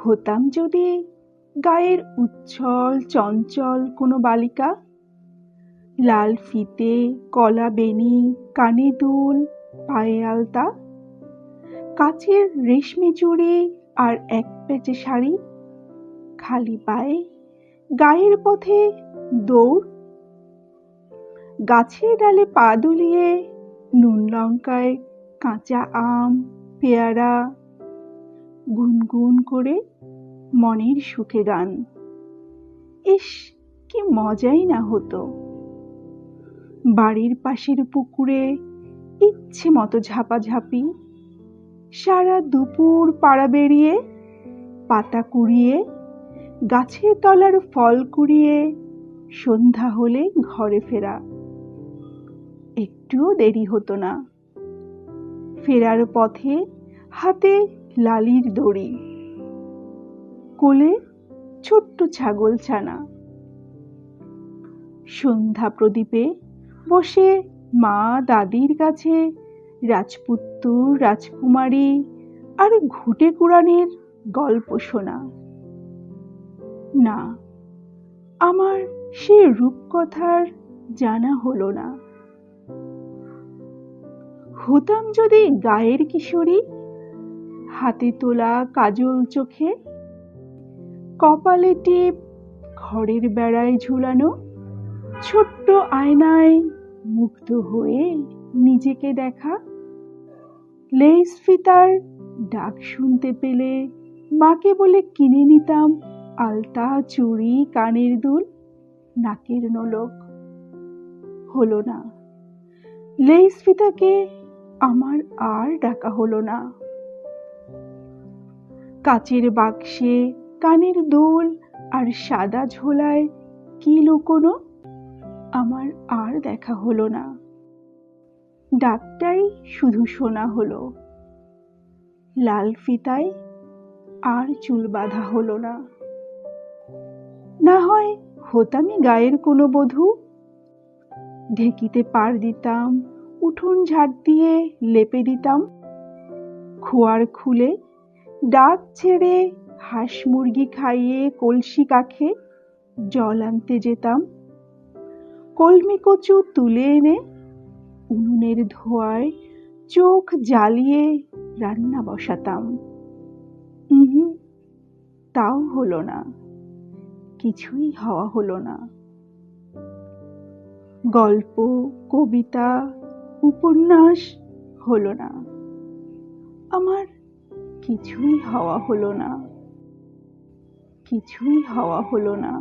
হতাম যদি গায়ের উচ্ছল চঞ্চল কোনো বালিকা, লাল ফিতে, কলা বেনি, কানে দুল, পায়ে আলতা, কাচের রেশমি চুড়ি আর এক প্যাচে শাড়ি, খালি পায়ে গায়ের পথে দৌড়, গাছের ডালে পা দুলিয়ে নুন লঙ্কায় কাঁচা আম পেয়ারা, গুনগুন করে মনের সুখে গান। ইস, কি মজাই না হতো। বাড়ির পাশের পুকুরে ইচ্ছে মতো ঝাপাঝাপি, সারা দুপুর পাড়া বেরিয়ে পাতা কুড়িয়ে, গাছের তলার ফল কুড়িয়ে সন্ধ্যা হলে ঘরে ফেরা। একটুও দেরি হতো না। ফেরার পথে হাতে লালির দড়ি, কোলে ছোট্ট ছাগল ছানা। সন্ধ্যা প্রদীপে বসে মা দাদির কাছে রাজপুত্তর রাজকুমারী আর ঘুটে কুড়ানের গল্প শোনা। না, আমার সে রূপকথার জানা হলো না। হতাম যদি গায়ের কিশোরী, হাতে তোলা কাজল চোখে, কপালে টিপ, ঘরের বেড়ায় ঝুলানো, ছোট্ট আয়নায় মুগ্ধ হয়ে নিজেকে দেখা। লেস ফিতার ডাক শুনতে পেলে মাকে বলে কিনে নিতাম আলতা, চুড়ি, কানের দুল, নাকের নোলক। হলো না, লেস ফিতাকে আমার আর ডাকা হলো না। কাচের বাক্সে কানের দুল আর সাদা ঝোলায় কি লুকোনো আমার আর দেখা হলো না। ডাকটাই শুধু শোনা হলো, লাল ফিতায় আর চুল বাঁধা হলো না। না হয় হতামই গায়ের কোনো বধূ, ঢেকিতে পার দিতাম, উঠোন ঝাড় দিয়ে লেপে দিতাম, খোয়ার খুলে ডাক ছেড়ে হাঁস মুরগি খাইয়ে কলসি কাখে জল আনতে যেতাম, কলমি কচু তুলে এনে উনুনের ধোঁয়ায় চোখ জ্বালিয়ে রান্না বসাতাম। তাও হলো না, কিছুই হওয়া হলো না। গল্প, কবিতা, উপন্যাস হলো না, আমার কিছুই হওয়া হলো না, কিছুই হওয়া হলো না।